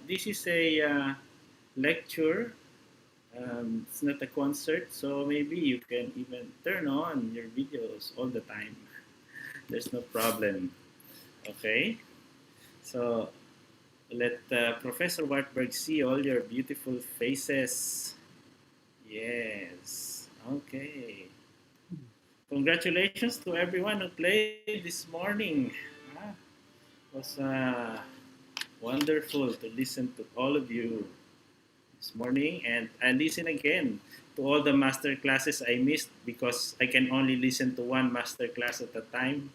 this is a lecture. It's not a concert, so maybe you can even turn on your videos all the time. There's no problem. Okay, so let Professor Wartberg see all your beautiful faces. Yes. Okay. Congratulations to everyone who played this morning. Ah, it was wonderful to listen to all of you this morning, and I listen again to all the master classes I missed because I can only listen to one master class at a time,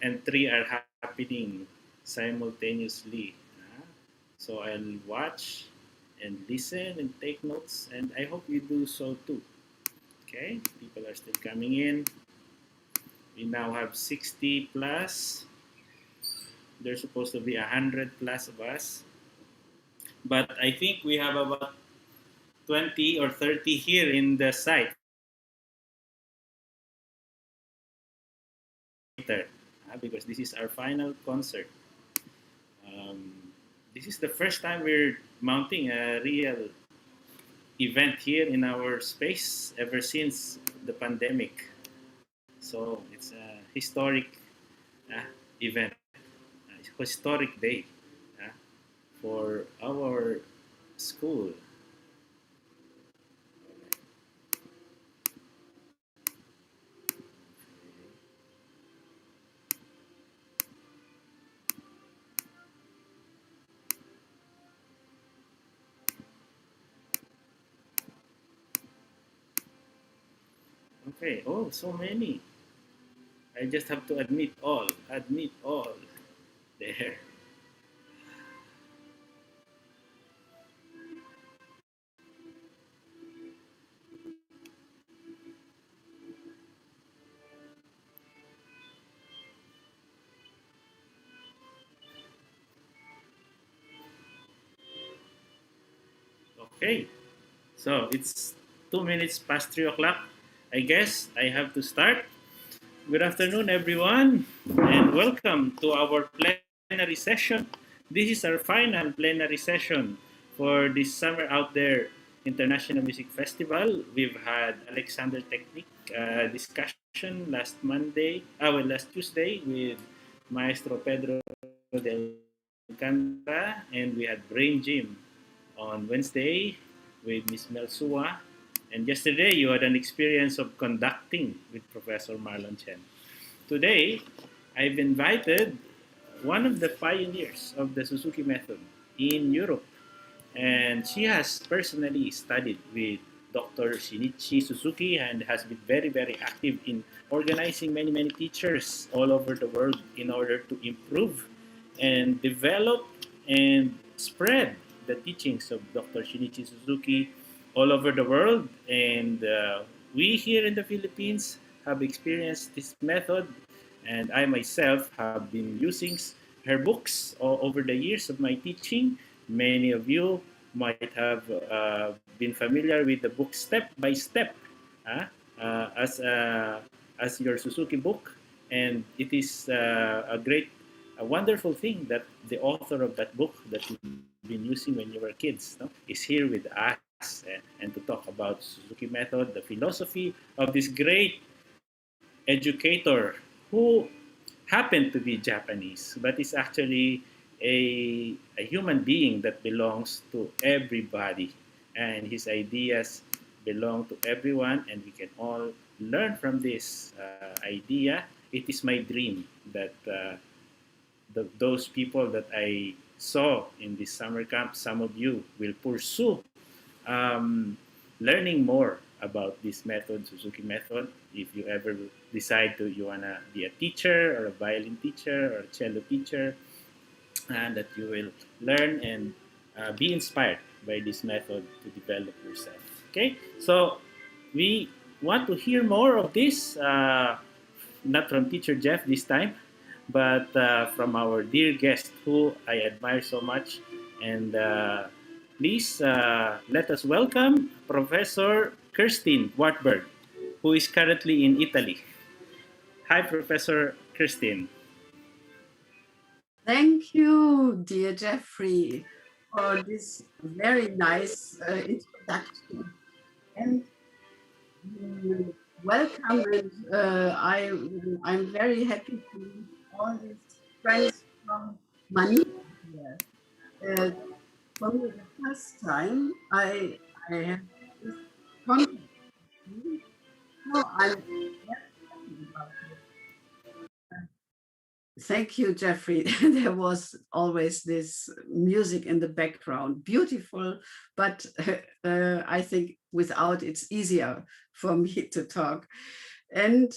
and three are happening simultaneously. Ah, so I'll watch and listen and take notes, and I hope you do so too. Okay, people are still coming in. We now have 60 plus. There's supposed to be 100 plus of us. But I think we have about 20 or 30 here in the site. Because this is our final concert. Um, this is the first time we're mounting a real event here in our space ever since the pandemic. So it's a historic event, a historic day for our school. Okay, oh, so many. I just have to admit all. There. Okay, so it's 2 minutes past 3 o'clock. I guess I have to start. Good afternoon, everyone, and welcome to our plenary session. This is our final plenary session for this Summer Out There International Music Festival. We've had Alexander Technique discussion last Tuesday with Maestro Pedro del Canta, and we had Brain Gym on Wednesday with Miss Mel Sua. And yesterday, you had an experience of conducting with Professor Marlon Chen. Today, I've invited one of the pioneers of the Suzuki Method in Europe. And she has personally studied with Dr. Shinichi Suzuki and has been very, very active in organizing many, many teachers all over the world in order to improve and develop and spread the teachings of Dr. Shinichi Suzuki all over the world. And we here in the Philippines have experienced this method, and I myself have been using her books all over the years of my teaching. Many of you might have been familiar with the book Step by Step as your Suzuki book, and it is a wonderful thing that the author of that book that you've been using when you were kids is here with us and to talk about Suzuki Method, the philosophy of this great educator who happened to be Japanese, but is actually a human being that belongs to everybody. And his ideas belong to everyone, and we can all learn from this idea. It is my dream that those people that I saw in this summer camp, some of you will pursue learning more about this method, Suzuki Method. If you ever decide you wanna be a teacher or a violin teacher or a cello teacher, and that you will learn and be inspired by this method to develop yourself. Okay, so we want to hear more of this, not from Teacher Jeff this time, but from our dear guest who I admire so much. And please let us welcome Professor Kerstin Wartberg, who is currently in Italy. Hi, Professor Kerstin. Thank you, dear Jeffrey. for this very nice introduction. And welcome, and I'm very happy to meet all these friends from Manila here. Uh, for me, the first time I have this contact with you, so I'm very happy about it. Thank you, Jeffrey. There was always this music in the background, beautiful, but I think without it's easier for me to talk. And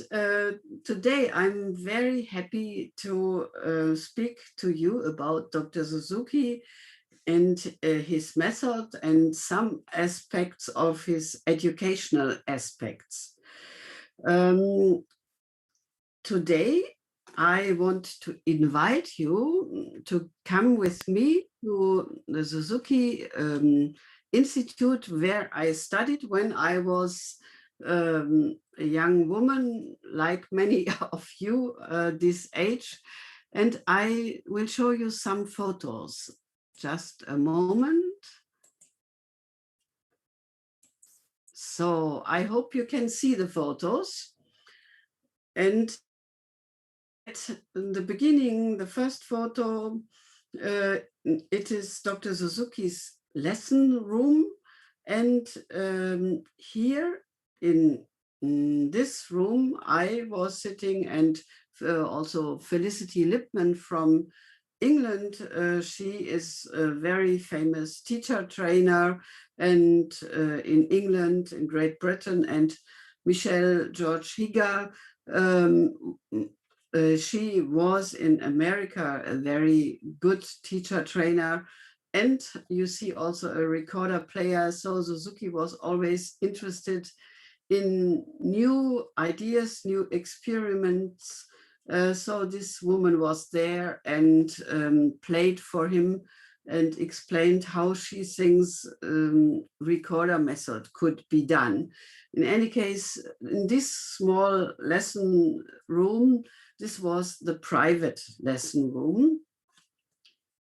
today I'm very happy to speak to you about Dr. Suzuki and his method and some aspects of his educational aspects. Um, Today, I want to invite you to come with me to the Suzuki Institute where I studied when I was a young woman, like many of you this age. And I will show you some photos. Just a moment. So I hope you can see the photos. And at the beginning, the first photo, it is Dr. Suzuki's lesson room. And here in this room, I was sitting, and also Felicity Lipman from England. She is a very famous teacher trainer and in England, in Great Britain, and Michelle George Higa. Um, she was in America a very good teacher trainer. And you see also a recorder player. So Suzuki was always interested in new ideas, new experiments. So this woman was there and played for him and explained how she thinks recorder method could be done. In any case, in this small lesson room, this was the private lesson room.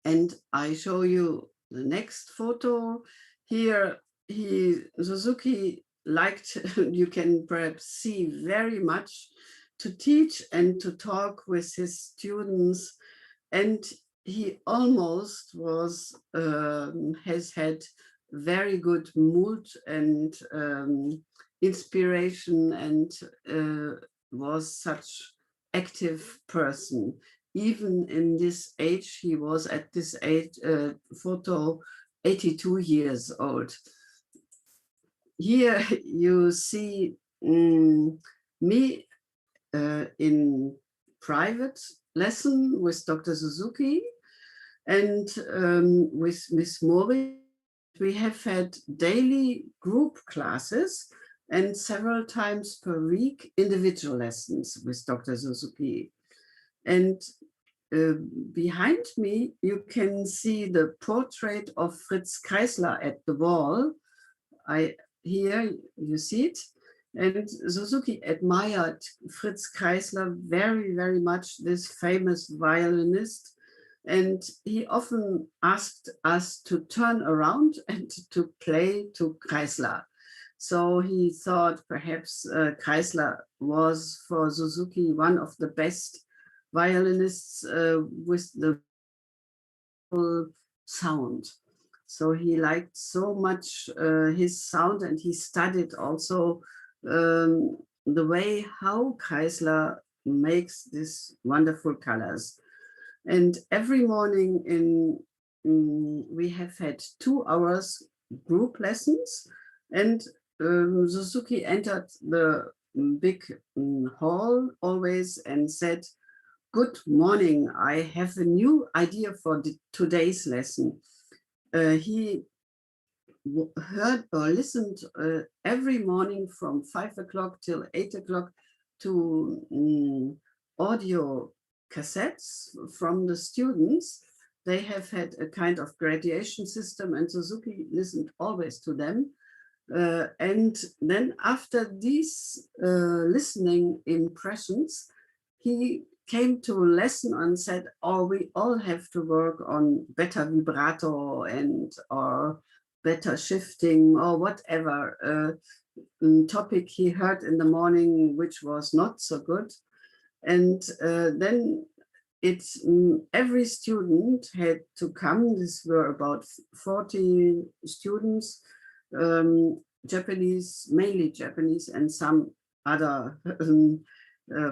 And I show you the next photo. Here, Suzuki liked, you can perhaps see very much, to teach and to talk with his students. And he almost has had very good mood and inspiration, and was such active person. Even in this age, he was at this age, photo, 82 years old. Here you see me in private lesson with Dr. Suzuki and with Miss Mori. We have had daily group classes and several times per week individual lessons with Dr. Suzuki. And behind me, you can see the portrait of Fritz Kreisler at the wall. Here you see it. And Suzuki admired Fritz Kreisler very, very much, this famous violinist. And he often asked us to turn around and to play to Kreisler. So he thought perhaps Kreisler was for Suzuki one of the best violinists with the full sound. So he liked so much his sound, and he studied also the way how Kreisler makes these wonderful colors. And every morning we have had 2 hours group lessons, and Suzuki entered the big hall always and said, "Good morning, I have a new idea for today's lesson." He heard or listened every morning from 5 o'clock till 8 o'clock to audio cassettes from the students. They have had a kind of graduation system, and Suzuki listened always to them. And then after these listening impressions, he came to a lesson and said, oh, we all have to work on better vibrato and or better shifting or whatever topic he heard in the morning, which was not so good. And then every student had to come. This were about 40 students, Japanese, mainly Japanese, and some other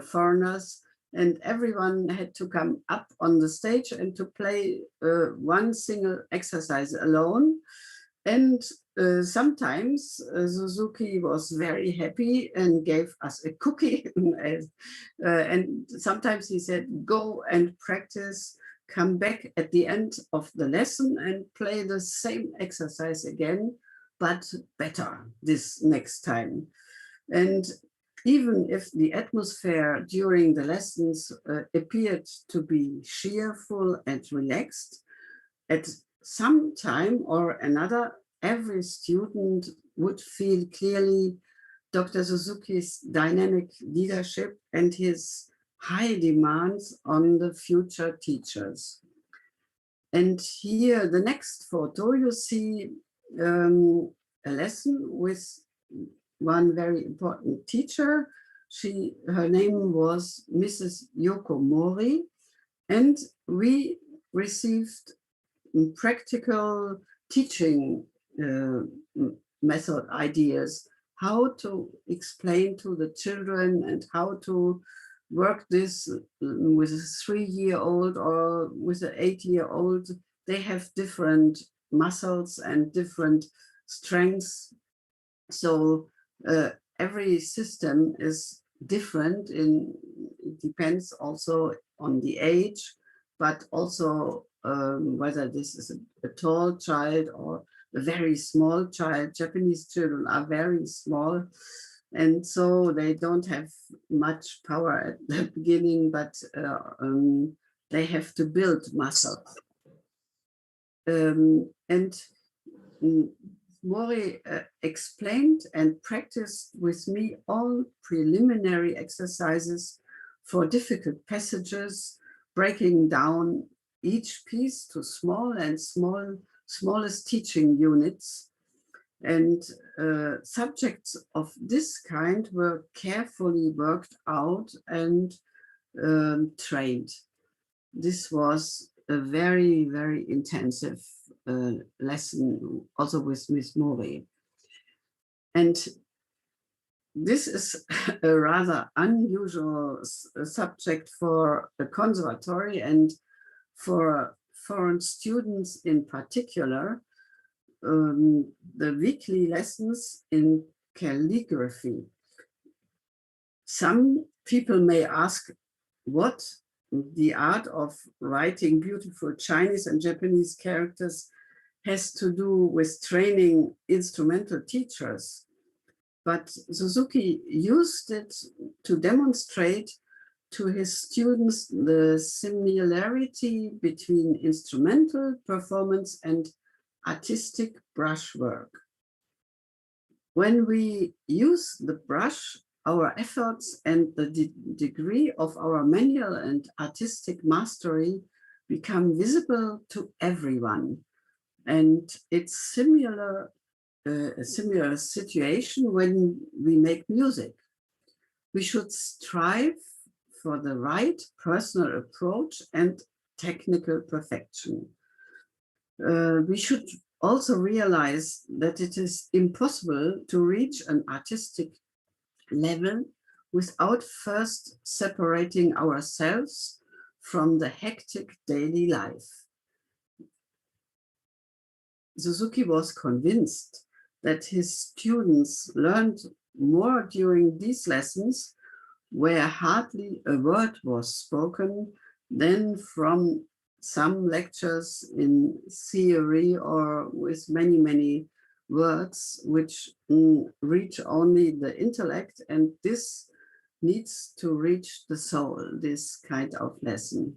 foreigners. And everyone had to come up on the stage and to play one single exercise alone. And sometimes Suzuki was very happy and gave us a cookie. And sometimes he said, go and practice, come back at the end of the lesson and play the same exercise again, but better this next time. And even if the atmosphere during the lessons appeared to be cheerful and relaxed, at some time or another, every student would feel clearly Dr. Suzuki's dynamic leadership and his high demands on the future teachers. And here, the next photo, you see a lesson with one very important teacher. Her name was Mrs. Yoko Mori, and we received practical teaching method ideas, how to explain to the children and how to work this with a 3-year-old or with an 8-year-old. They have different muscles and different strengths. So every system is different. It depends also on the age, but also whether this is a tall child or a very small child. Japanese children are very small, and so they don't have much power at the beginning, but they have to build muscles. And Mori explained and practiced with me all preliminary exercises for difficult passages, breaking down each piece to smallest teaching units. And subjects of this kind were carefully worked out and trained. This was a very, very intensive lesson, also with Miss Mori. And this is a rather unusual subject for a conservatory and for foreign students in particular. The weekly lessons in calligraphy. Some people may ask what the art of writing beautiful Chinese and Japanese characters has to do with training instrumental teachers. But Suzuki used it to demonstrate to his students the similarity between instrumental performance and artistic brushwork. When we use the brush, our efforts and the degree of our manual and artistic mastery become visible to everyone. And it's a similar situation when we make music. We should strive for the right personal approach and technical perfection. We should also realize that it is impossible to reach an artistic level without first separating ourselves from the hectic daily life. Suzuki was convinced that his students learned more during these lessons, where hardly a word was spoken, than from some lectures in theory or with many, many words, which reach only the intellect, and this needs to reach the soul, this kind of lesson.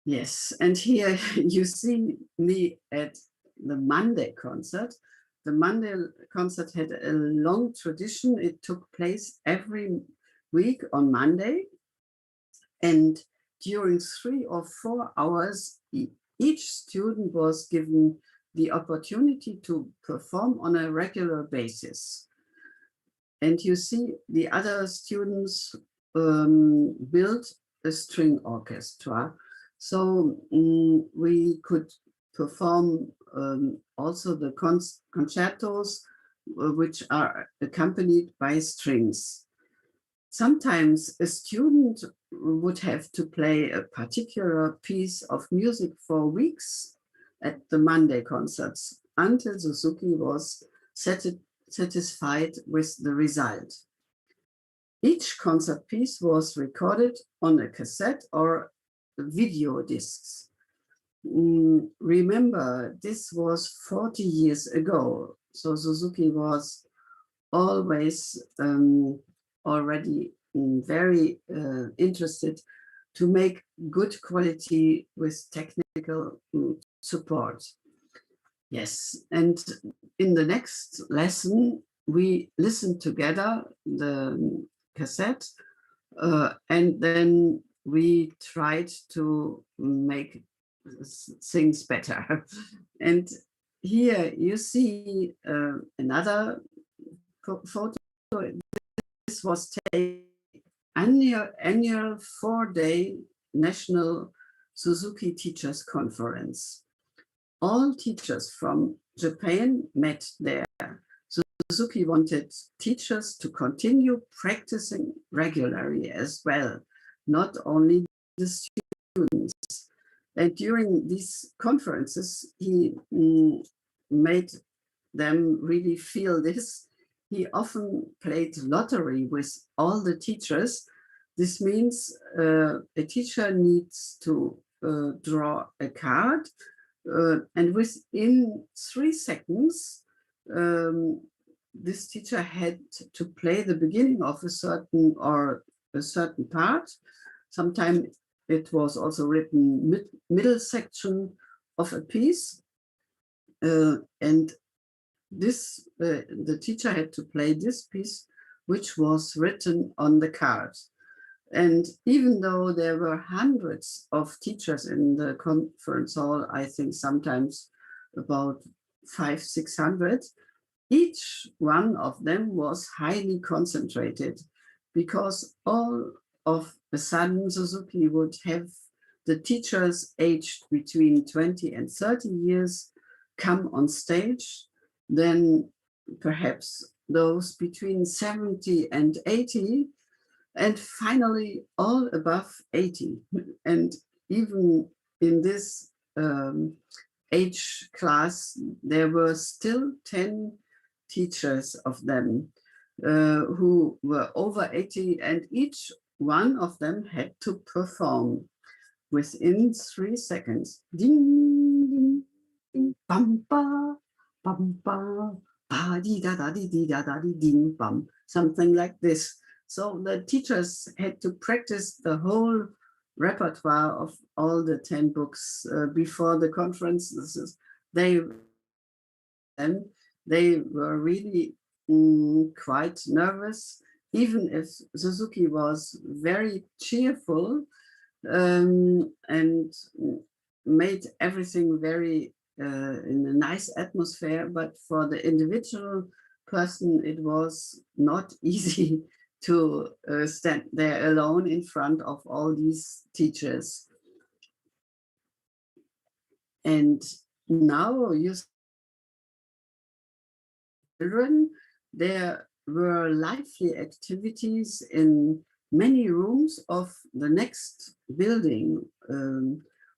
Yes, and here you see me at the Monday concert. The Monday concert had a long tradition. It took place every week on Monday. And during 3 or 4 hours, each student was given the opportunity to perform on a regular basis. And you see the other students built a string orchestra. So we could perform also the concertos, which are accompanied by strings. Sometimes a student would have to play a particular piece of music for weeks at the Monday concerts until Suzuki was satisfied with the result. Each concert piece was recorded on a cassette or video discs. Remember, this was 40 years ago, so Suzuki was always already very interested to make good quality with technical support. Yes, and in the next lesson, we listened together the cassette, and then we tried to make things better. And here you see another photo. This was taken annual 4-day National Suzuki Teachers Conference. All teachers from Japan met there. Suzuki wanted teachers to continue practicing regularly as well, not only the students. And during these conferences, he made them really feel this. He often played lottery with all the teachers. This means a teacher needs to draw a card, and within 3 seconds, this teacher had to play the beginning of a certain part. Sometimes it was also written middle section of a piece, and this the teacher had to play this piece, which was written on the card. And even though there were hundreds of teachers in the conference hall, I think sometimes about 500-600, each one of them was highly concentrated, because all of a sudden Suzuki would have the teachers aged between 20 and 30 years come on stage, then perhaps those between 70 and 80, and finally all above 80. And even in this age class, there were still 10 teachers of them who were over 80, and each one of them had to perform within 3 seconds. Ding, ding, ding, bum, ba, bum, ba, ba, di, da, da, di, da, da, di, ding, bum, something like this. So the teachers had to practice the whole repertoire of all the 10 books before the conferences. They were really quite nervous, even if Suzuki was very cheerful and made everything very in a nice atmosphere. But for the individual person, it was not easy to stand there alone in front of all these teachers. And now you see children, there were lively activities in many rooms of the next building,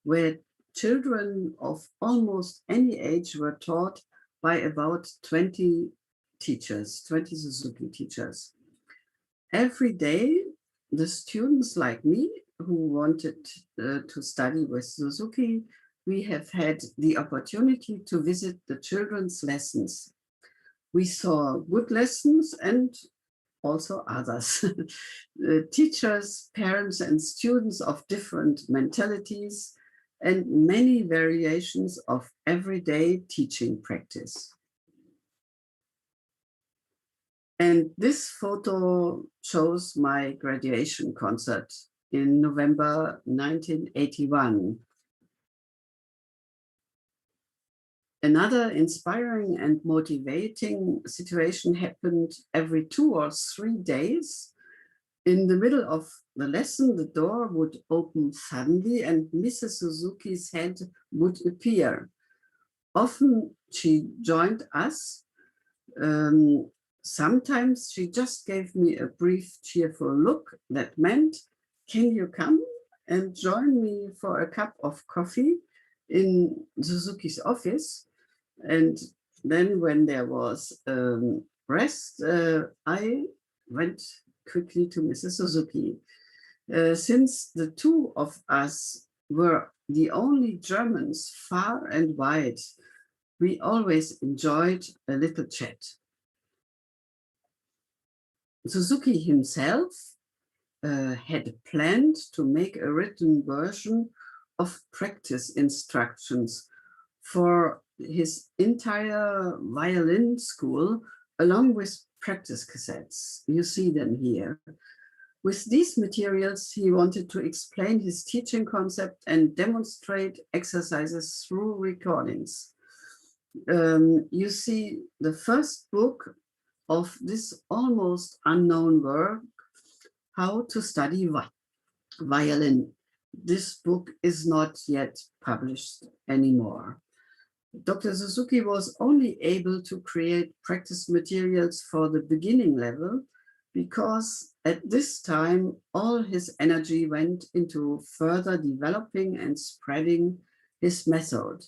where children of almost any age were taught by about 20 teachers, 20 Suzuki teachers. Every day, the students like me who wanted to study with Suzuki, we have had the opportunity to visit the children's lessons. We saw good lessons and also others. Teachers, parents, and students of different mentalities, and many variations of everyday teaching practice. And this photo shows my graduation concert in November 1981. Another inspiring and motivating situation happened every 2 or 3 days. In the middle of the lesson, the door would open suddenly and Mrs. Suzuki's head would appear. Often she joined us. Sometimes she just gave me a brief, cheerful look that meant, "Can you come and join me for a cup of coffee in Suzuki's office?" And then when there was rest, I went quickly to Mrs. Suzuki. Since the two of us were the only Germans far and wide, we always enjoyed a little chat. Suzuki himself had planned to make a written version of practice instructions for his entire violin school, along with practice cassettes. You see them here. With these materials, he wanted to explain his teaching concept and demonstrate exercises through recordings. You see the first book of this almost unknown work, How to Study Violin. This book is not yet published anymore. Dr. Suzuki was only able to create practice materials for the beginning level because at this time, all his energy went into further developing and spreading his method.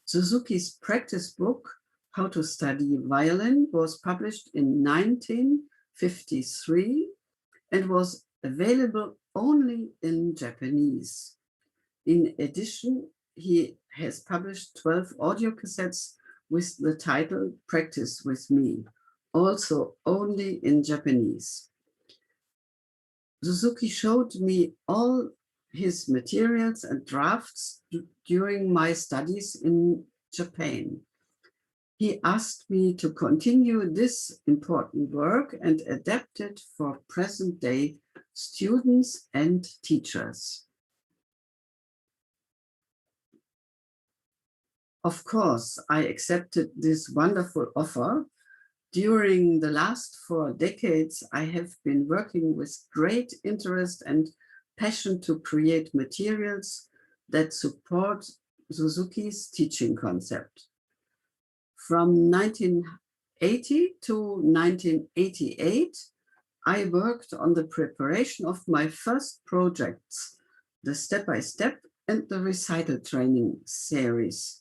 Suzuki's practice book, How to Study Violin, was published in 1953 and was available only in Japanese. In addition, he has published 12 audio cassettes with the title Practice with Me, also only in Japanese. Suzuki showed me all his materials and drafts during my studies in Japan. He asked me to continue this important work and adapt it for present-day students and teachers. Of course, I accepted this wonderful offer. During the last 4 decades, I have been working with great interest and passion to create materials that support Suzuki's teaching concept. From 1980 to 1988, I worked on the preparation of my first projects, the step-by-step and the recital training series.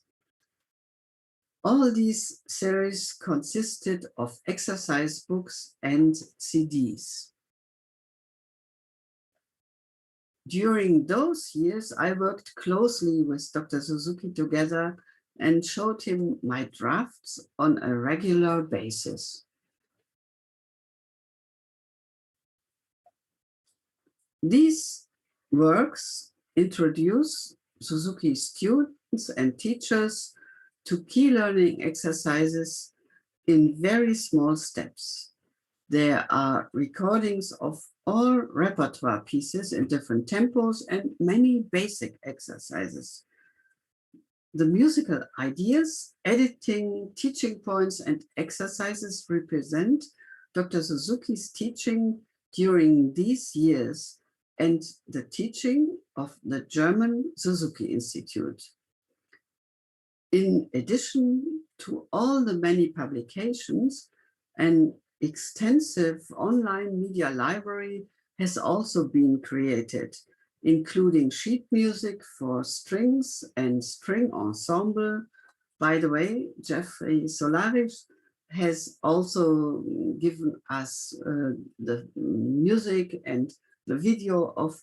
All these series consisted of exercise books and CDs. During those years, I worked closely with Dr. Suzuki together and showed him my drafts on a regular basis. These works introduce Suzuki students and teachers to key learning exercises in very small steps. There are recordings of all repertoire pieces in different tempos and many basic exercises. The musical ideas, editing, teaching points, and exercises represent Dr. Suzuki's teaching during these years and the teaching of the German Suzuki Institute. In addition to all the many publications, an extensive online media library has also been created, including sheet music for strings and string ensemble. By the way, Jeffrey Solaris has also given us the music and the video of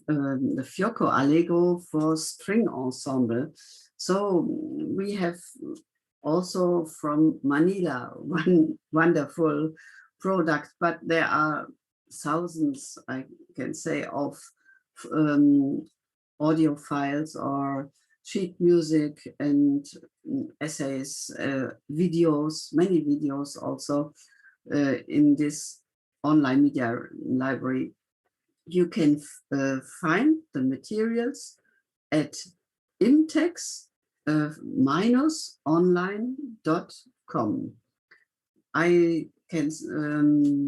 the Fiocco Allegro for string ensemble. So we have also from Manila one wonderful product, but there are thousands, I can say, of audio files or sheet music and essays, videos, many videos also in this online media library. you can find the materials at imtex-online.com. I can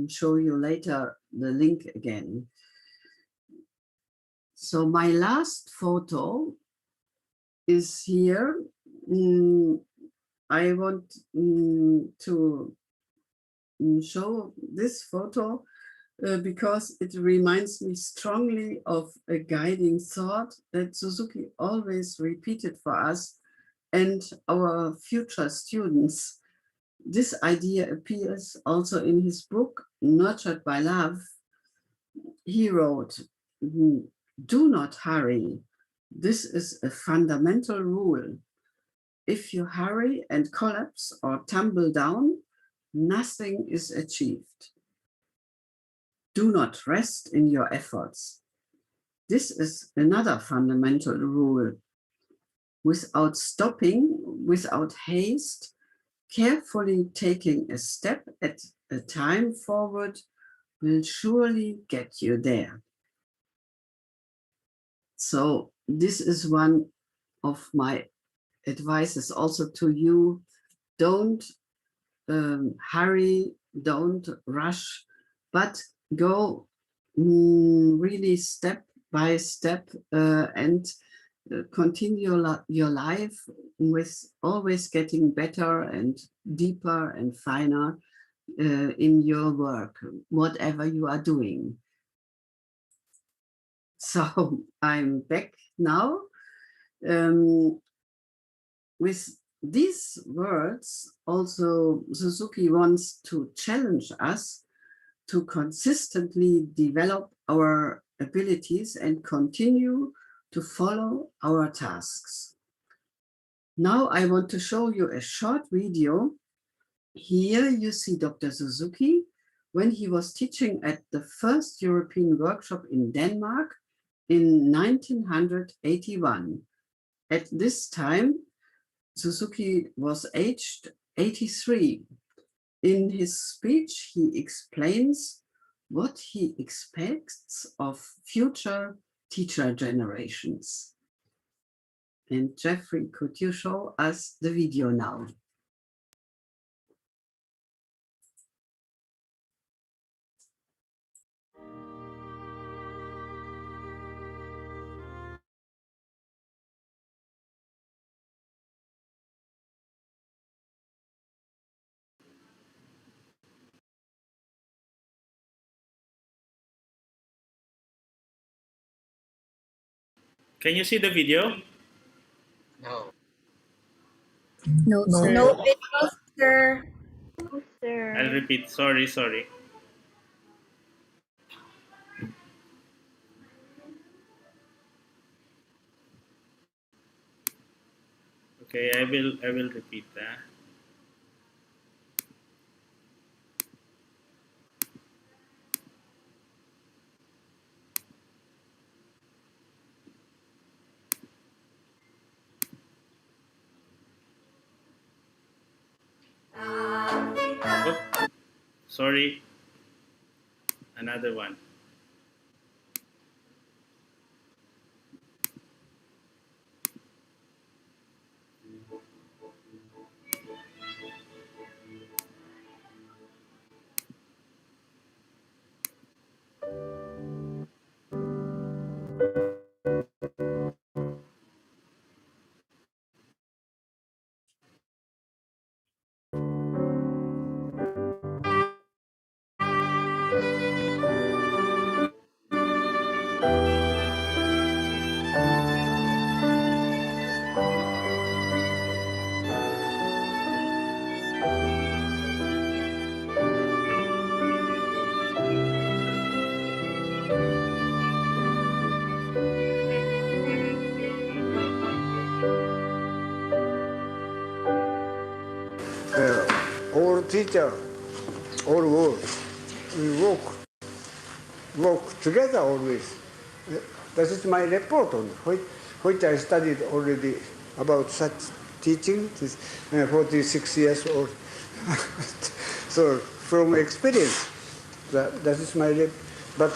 show you later the link again. So my last photo is here. I want to show this photo because it reminds me strongly of a guiding thought that Suzuki always repeated for us and our future students. This idea appears also in his book, Nurtured by Love. He wrote, "Do not hurry. This is a fundamental rule. If you hurry and collapse or tumble down, nothing is achieved. Do not rest in your efforts. This is another fundamental rule. Without stopping, without haste, carefully taking a step at a time forward will surely get you there." So this is one of my advices also to you. Don't hurry, don't rush, but go really step by step and continue your life with always getting better and deeper and finer in your work, whatever you are doing. So I'm back now. With these words, also Suzuki wants to challenge us to consistently develop our abilities and continue to follow our tasks. Now I want to show you a short video. Here you see Dr. Suzuki when he was teaching at the first European workshop in Denmark in 1981. At this time, Suzuki was aged 83. In his speech, he explains what he expects of future teacher generations. And Jeffrey, could you show us the video now? Can you see the video? No. No, sir. No video, sir. I'll repeat. Sorry. Okay, I will repeat that. Oh, sorry. Another one. All teacher, all work, we work together always. That is my report on which I studied already about such teaching. 46 years old. So from experience, that is my but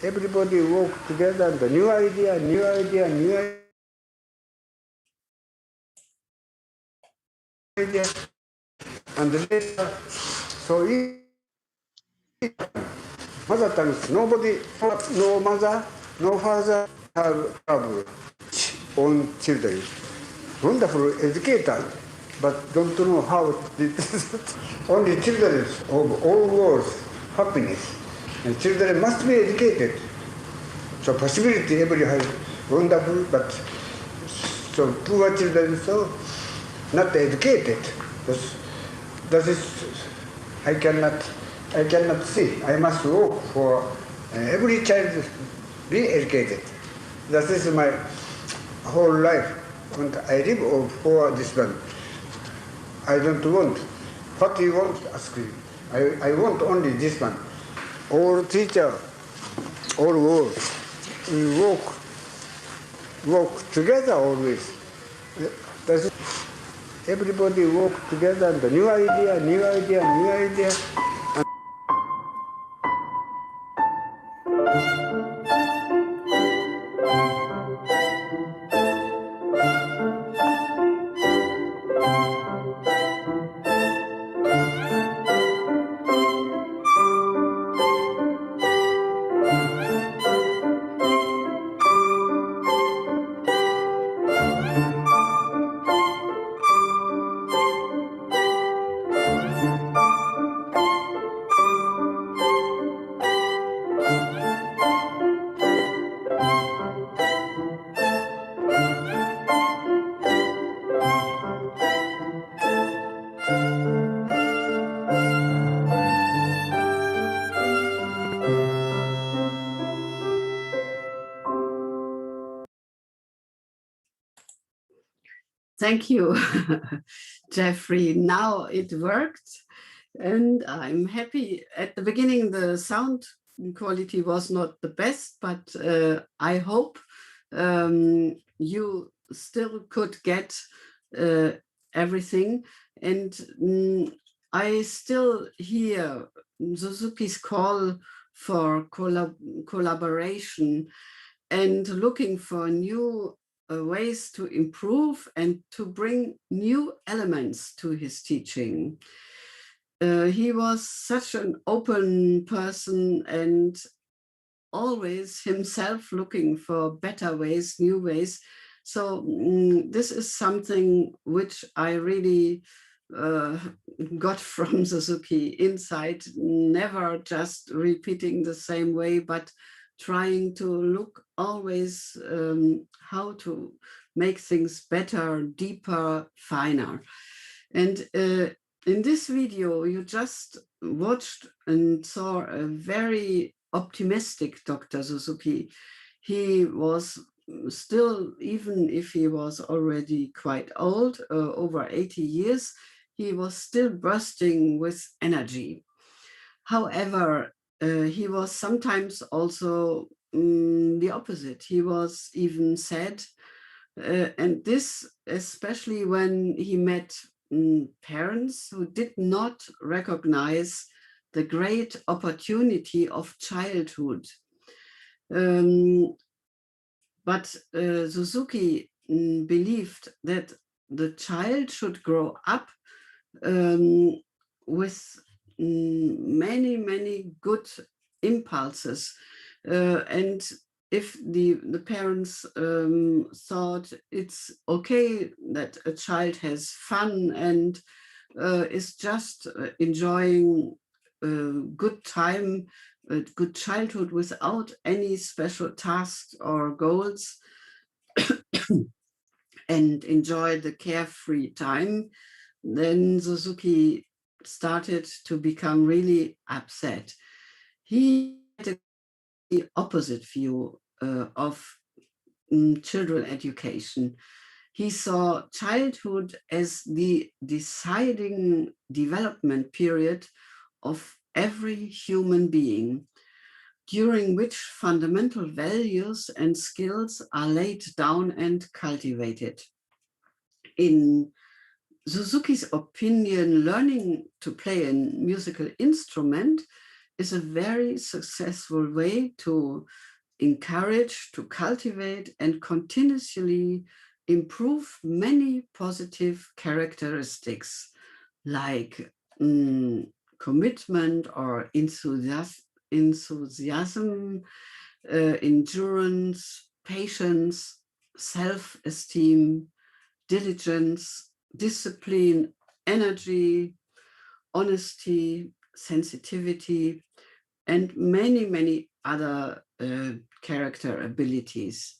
everybody work together, the new idea, new idea, new idea, and later, so mother tongues, nobody, no mother, no father have own children. Wonderful educator, but don't know how it only children of all worlds happiness. And children must be educated. So possibility everybody has wonderful, but so poor children so not educated. That is I cannot see. I must work for every child be educated. That is my whole life. And I live for this one. I don't want. What you want, ask me. I want only this one. All teacher, all world, we work together always. That's it. Everybody work together, the new idea, new idea, new idea. Thank you, Jeffrey. Now it worked, and I'm happy. At the beginning, the sound quality was not the best, but I hope you still could get everything. And I still hear Suzuki's call for collaboration and looking for new ways to improve and to bring new elements to his teaching. He was such an open person and always himself looking for better ways, new ways. So this is something which I really got from Suzuki inside, never just repeating the same way, but trying to look always how to make things better, deeper, finer. And in this video, you just watched and saw a very optimistic Dr. Suzuki. He was still, even if he was already quite old, over 80 years, he was still bursting with energy. However, he was sometimes also the opposite. He was even sad. And this, especially when he met parents who did not recognize the great opportunity of childhood. But Suzuki believed that the child should grow up with many, many good impulses. And if the parents thought it's okay that a child has fun and is just enjoying good time, good childhood without any special tasks or goals, and enjoy the carefree time, then Suzuki started to become really upset. He had the opposite view of children education. He saw childhood as the deciding development period of every human being, during which fundamental values and skills are laid down and cultivated. In Suzuki's opinion, learning to play a musical instrument is a very successful way to encourage, to cultivate, and continuously improve many positive characteristics like commitment or enthusiasm, endurance, patience, self-esteem, diligence, discipline, energy, honesty, sensitivity, and many, many other character abilities.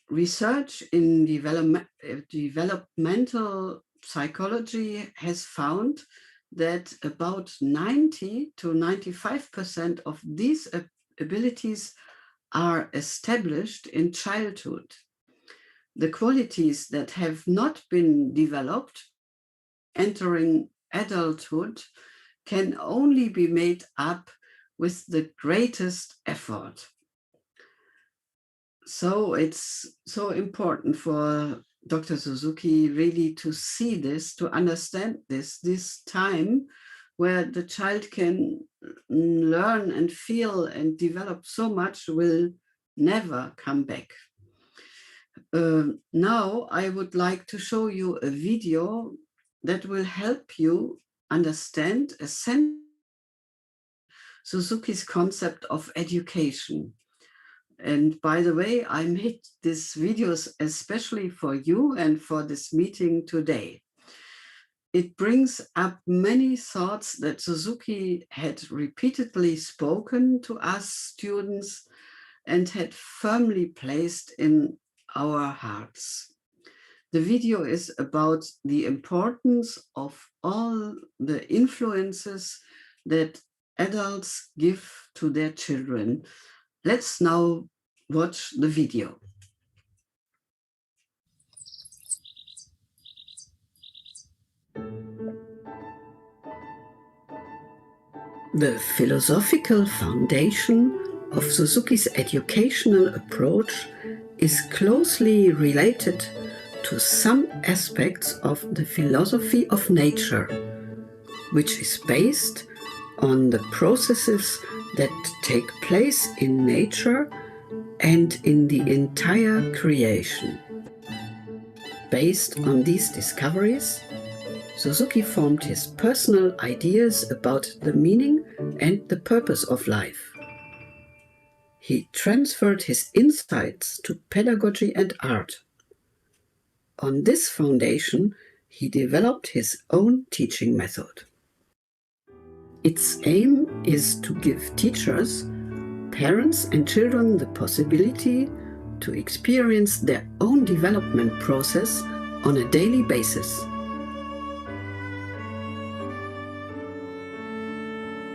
Research in developmental psychology has found that about 90 to 95% of these abilities are established in childhood. The qualities that have not been developed entering adulthood can only be made up with the greatest effort. So it's so important for Dr. Suzuki really to see this, to understand this time where the child can learn and feel and develop so much will never come back. Now I would like to show you a video that will help you understand Suzuki's concept of education. And by the way, I made these videos especially for you and for this meeting today. It brings up many thoughts that Suzuki had repeatedly spoken to us students and had firmly placed in our hearts. The video is about the importance of all the influences that adults give to their children. Let's now watch the video. The philosophical foundation of Suzuki's educational approach is closely related to some aspects of the philosophy of nature, which is based on the processes that take place in nature and in the entire creation. Based on these discoveries, Suzuki formed his personal ideas about the meaning and the purpose of life. He transferred his insights to pedagogy and art. On this foundation, he developed his own teaching method. Its aim is to give teachers, parents and children the possibility to experience their own development process on a daily basis.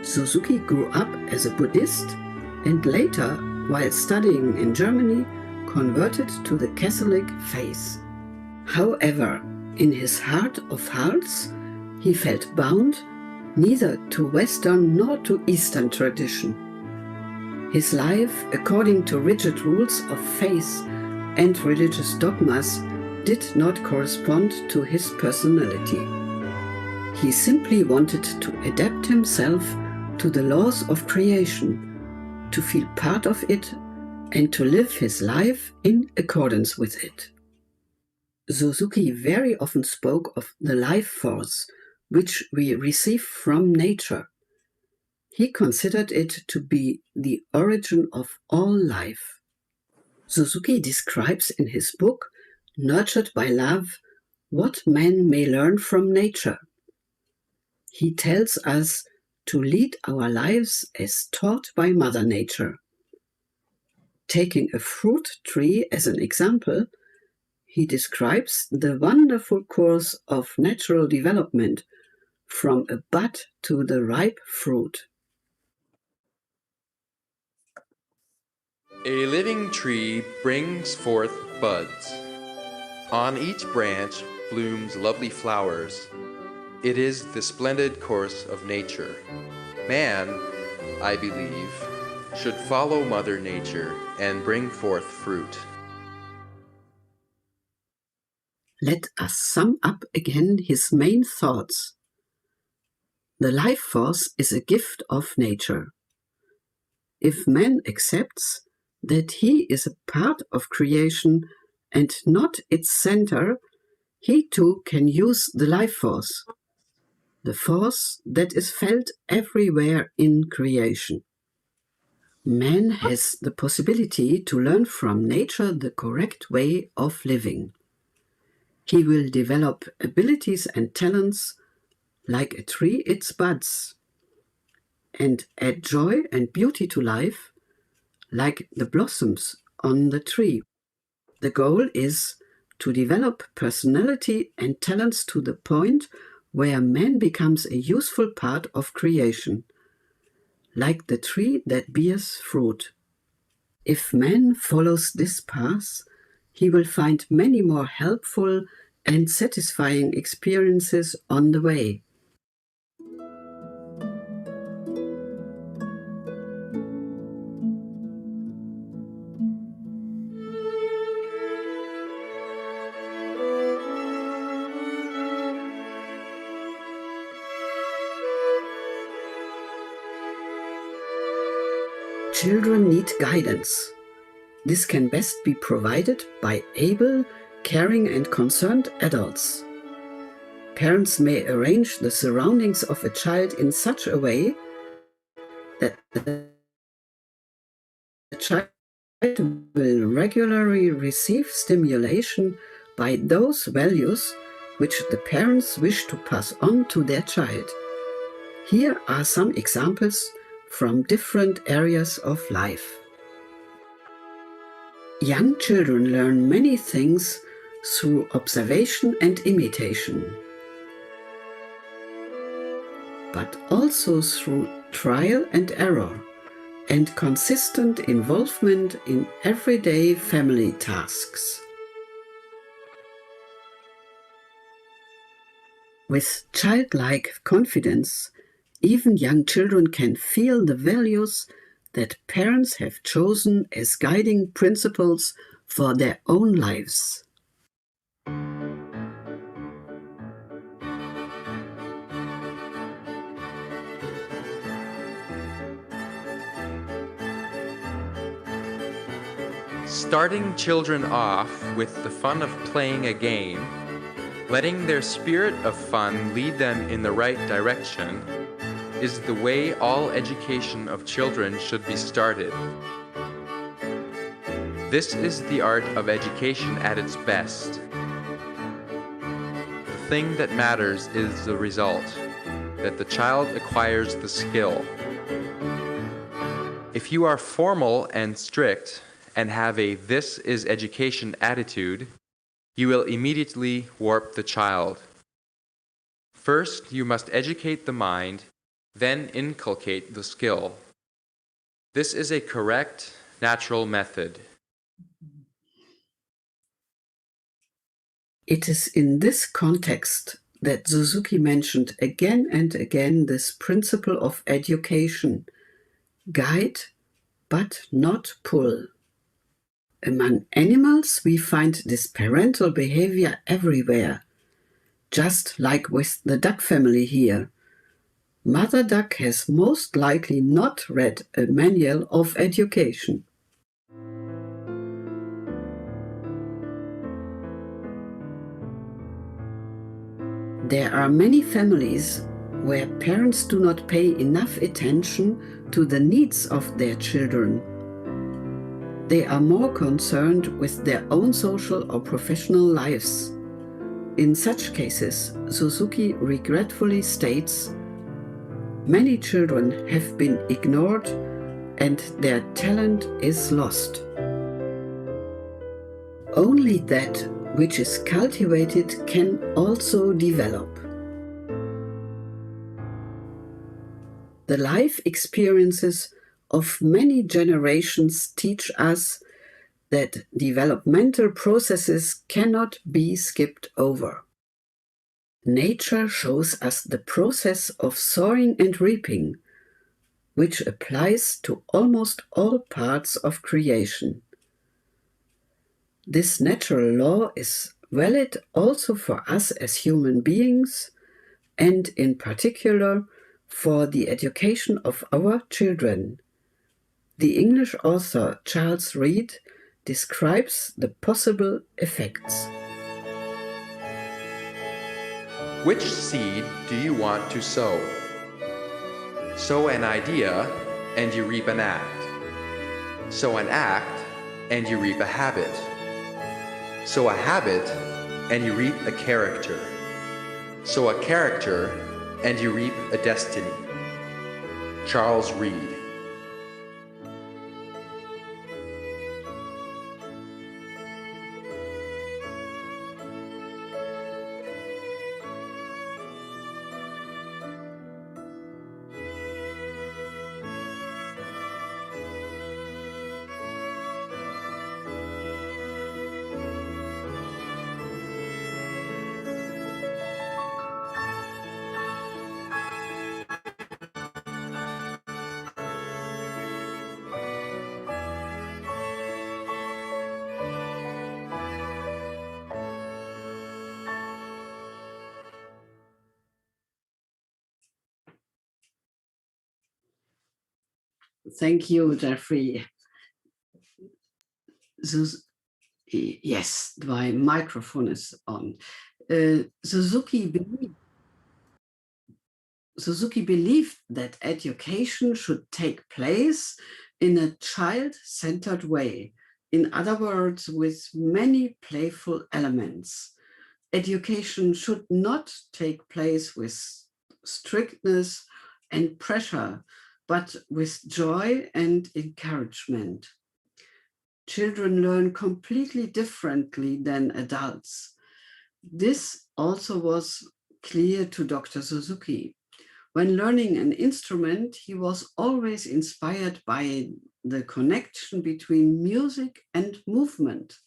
Suzuki grew up as a Buddhist and later, while studying in Germany, converted to the Catholic faith. However, in his heart of hearts, he felt bound neither to Western nor to Eastern tradition. His life, according to rigid rules of faith and religious dogmas, did not correspond to his personality. He simply wanted to adapt himself to the laws of creation, to feel part of it, and to live his life in accordance with it. Suzuki very often spoke of the life force, which we receive from nature. He considered it to be the origin of all life. Suzuki describes in his book, Nurtured by Love, what man may learn from nature. He tells us to lead our lives as taught by Mother Nature. Taking a fruit tree as an example, he describes the wonderful course of natural development from a bud to the ripe fruit. A living tree brings forth buds. On each branch blooms lovely flowers. It is the splendid course of nature. Man, I believe, should follow Mother Nature and bring forth fruit. Let us sum up again his main thoughts. the life force is a gift of nature. If man accepts that he is a part of creation and not its center, he too can use the life force, the force that is felt everywhere in creation. Man has the possibility to learn from nature the correct way of living. He will develop abilities and talents like a tree its buds, and add joy and beauty to life like the blossoms on the tree. The goal is to develop personality and talents to the point where man becomes a useful part of creation, like the tree that bears fruit. If man follows this path, he will find many more helpful and satisfying experiences on the way. Children need guidance. This can best be provided by able, caring and concerned adults. Parents may arrange the surroundings of a child in such a way that the child will regularly receive stimulation by those values which the parents wish to pass on to their child. Here are some examples from different areas of life. Young children learn many things through observation and imitation, but also through trial and error and consistent involvement in everyday family tasks. With childlike confidence, even young children can feel the values that parents have chosen as guiding principles for their own lives. Starting children off with the fun of playing a game, letting their spirit of fun lead them in the right direction, is the way all education of children should be started. This is the art of education at its best. The thing that matters is the result, that the child acquires the skill. If you are formal and strict and have a "this is education" attitude, you will immediately warp the child. First, you must educate the mind, then inculcate the skill. This is a correct, natural method. It is in this context that Suzuki mentioned again and again this principle of education: guide, but not pull. Among animals, we find this parental behavior everywhere, just like with the duck family here. Mother duck has most likely not read a manual of education. There are many families where parents do not pay enough attention to the needs of their children. They are more concerned with their own social or professional lives. In such cases, Suzuki regretfully states, "Many children have been ignored and their talent is lost. Only that which is cultivated can also develop." The life experiences of many generations teach us that developmental processes cannot be skipped over. Nature shows us the process of sowing and reaping, which applies to almost all parts of creation. This natural law is valid also for us as human beings, and in particular for the education of our children. The English author Charles Reed describes the possible effects. Which seed do you want to sow? Sow an idea, and you reap an act. Sow an act, and you reap a habit. Sow a habit, and you reap a character. Sow a character, and you reap a destiny. Charles Reed. Thank you, Jeffrey. Yes, my microphone is on. Suzuki believed that education should take place in a child-centered way. In other words, with many playful elements. Education should not take place with strictness and pressure, but with joy and encouragement. Children learn completely differently than adults. This also was clear to Dr. Suzuki. When learning an instrument, he was always inspired by the connection between music and movement.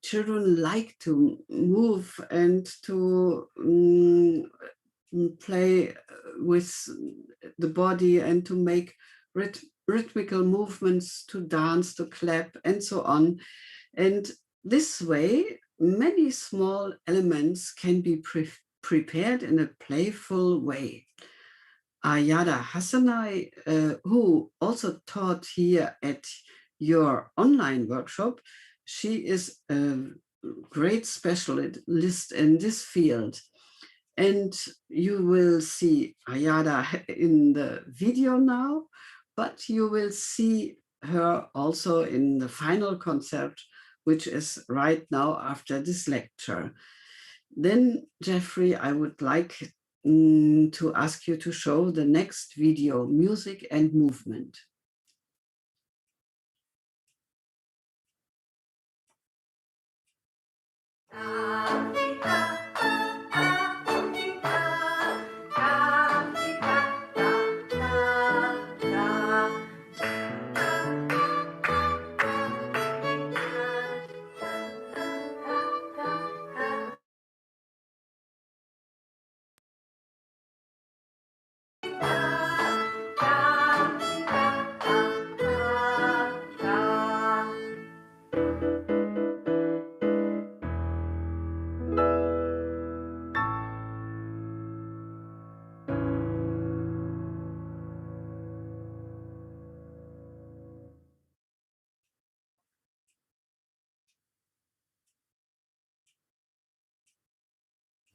Children like to move and to play with the body and to make rhythmical movements, to dance, to clap, and so on. And this way, many small elements can be prepared in a playful way. Ayada Hasanai, who also taught here at your online workshop, she is a great specialist in this field. And you will see Ayada in the video now, but you will see her also in the final concert, which is right now after this lecture. Then, Jeffrey, I would like to ask you to show the next video, Music and Movement.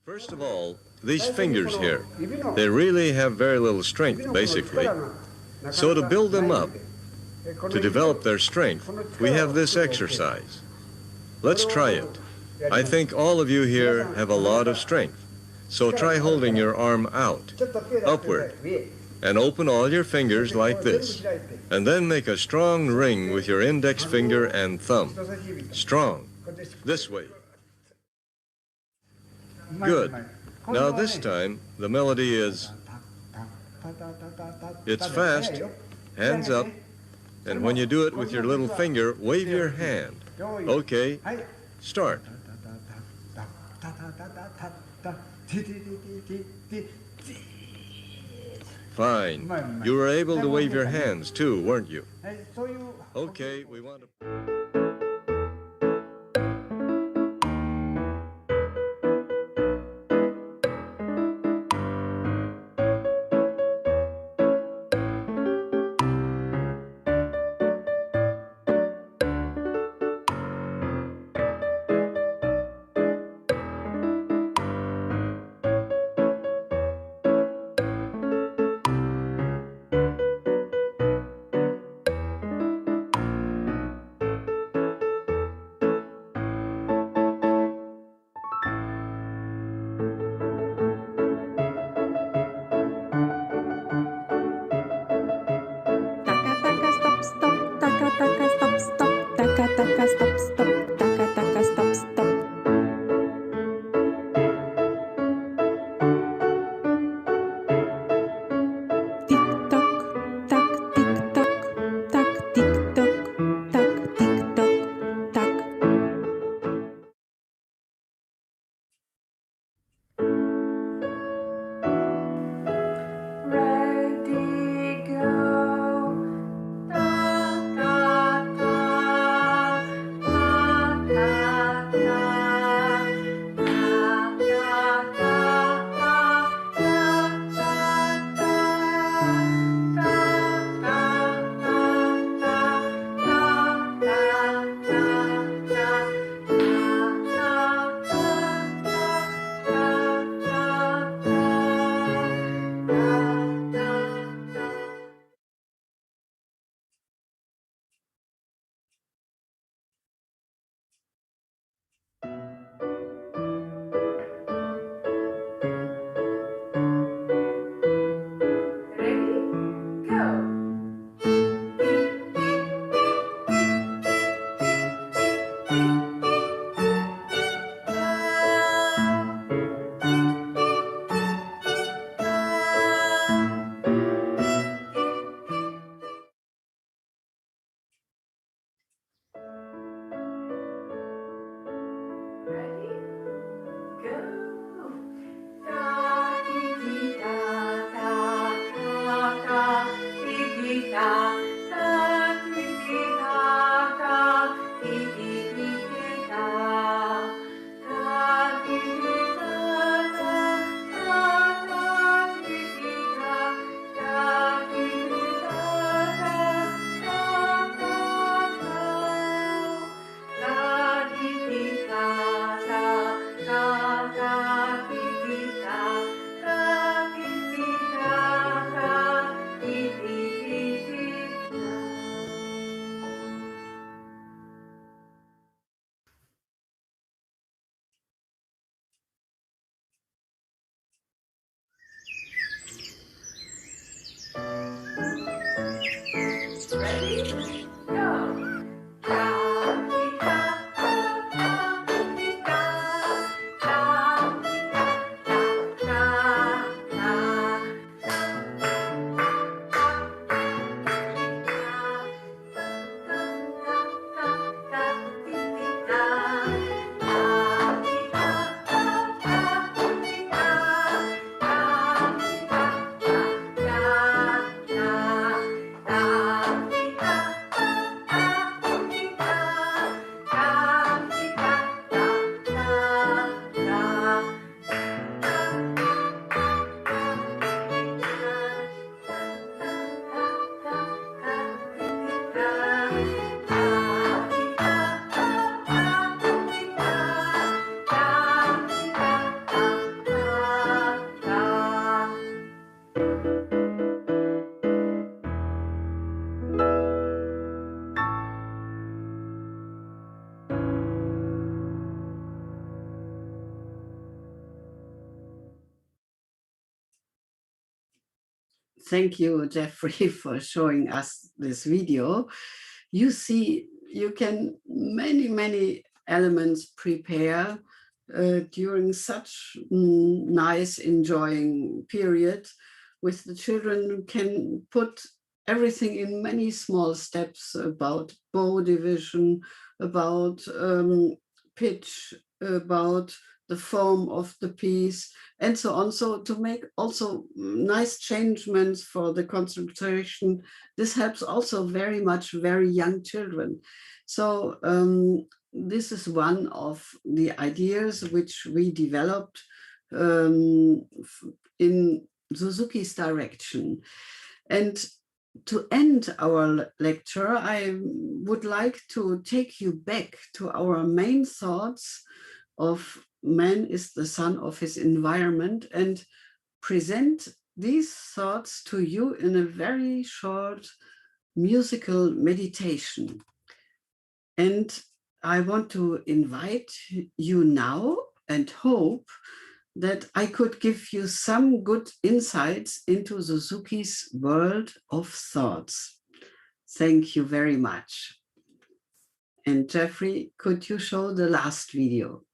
First of all, these fingers here, they really have very little strength, basically. So to build them up, to develop their strength, we have this exercise. Let's try it. I think all of you here have a lot of strength. So try holding your arm out, upward, and open all your fingers like this. And then make a strong ring with your index finger and thumb. Strong. This way. Good. Now this time, the melody is, it's fast, hands up, and when you do it with your little finger, wave your hand. Okay, start. Fine. You were able to wave your hands too, weren't you? Okay, we want to... thank you, Jeffrey, for showing us this video. You see, you can many elements prepare during such nice enjoying period with the children. Can put everything in many small steps about bow division, about pitch, about the form of the piece, and so on. So to make also nice changements for the concentration, this helps also very much very young children. So this is one of the ideas which we developed in Suzuki's direction. And to end our lecture, I would like to take you back to our main thoughts of man is the son of his environment and present these thoughts to you in a very short musical meditation. And I want to invite you now and hope that I could give you some good insights into Suzuki's world of thoughts. Thank you very much. And Jeffrey, could you show the last video?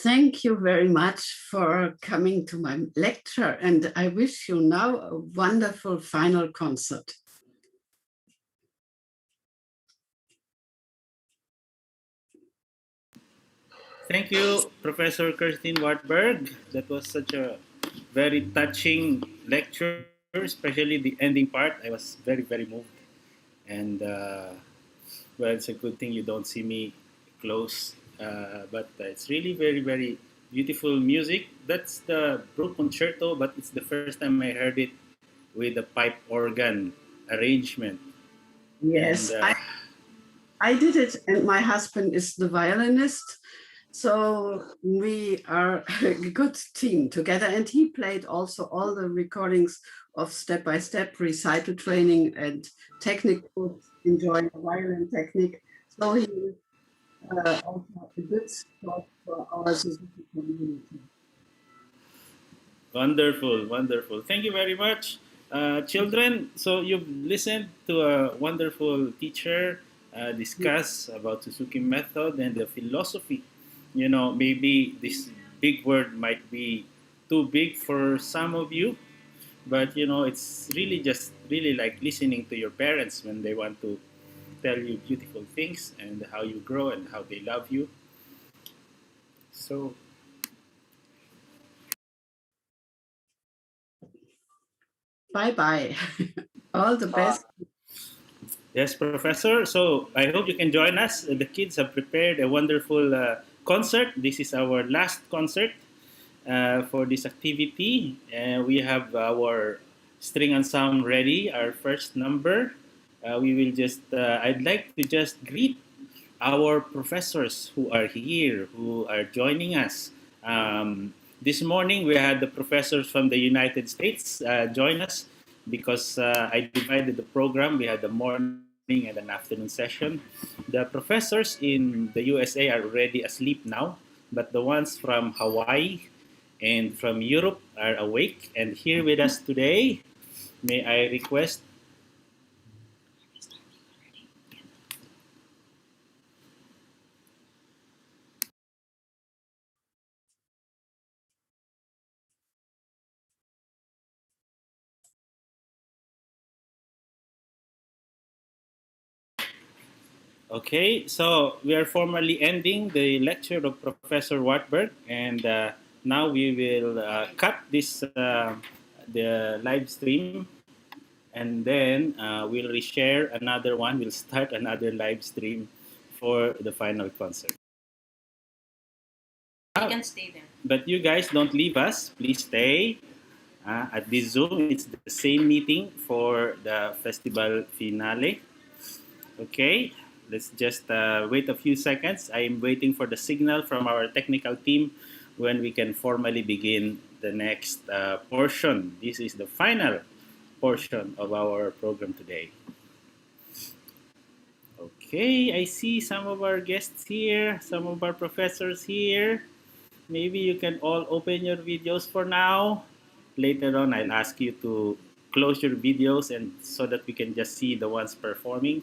Thank you very much for coming to my lecture, and I wish you now a wonderful final concert. Thank you, Professor Kerstin Wartberg. That was such a very touching lecture, especially the ending part. I was very, very moved. And well, it's a good thing you don't see me close. But it's really very, very beautiful music. That's the Brook Concerto, but it's the first time I heard it with a pipe organ arrangement. Yes, And I did it, and my husband is the violinist. So we are a good team together. And he played also all the recordings of step-by-step recital training and technical, enjoying violin technique. So he is also a good support for our Suzuki community. Wonderful, wonderful. Thank you very much. Children, so you've listened to a wonderful teacher discuss about Suzuki Method and the philosophy. You know, maybe this big word might be too big for some of you, but you know, it's really just really like listening to your parents when they want to tell you beautiful things and how you grow and how they love you. So Bye-bye. All the best. yes, Professor. So I hope you can join us. The kids have prepared a wonderful concert. This is our last concert for this activity. We have our string ensemble ready, our first number. We will just, I'd like to just greet our professors who are here, who are joining us. This morning, we had the professors from the United States join us because I divided the program. We had the morning and an afternoon session. The professors in the USA are already asleep now, but the ones from Hawaii and from Europe are awake and here with us today. May I request? Okay, so we are formally ending the lecture of Professor Wartberg, and now we will cut this the live stream, and then we'll reshare another one. We'll start another live stream for the final concert. You can stay there. But you guys don't leave us. Please stay at this Zoom. It's the same meeting for the festival finale. Okay, let's just wait a few seconds. I am waiting for the signal from our technical team when we can formally begin the next portion. This is the final portion of our program today. Okay, I see some of our guests here, some of our professors here. Maybe you can all open your videos for now. Later on, I'll ask you to close your videos and so that we can just see the ones performing.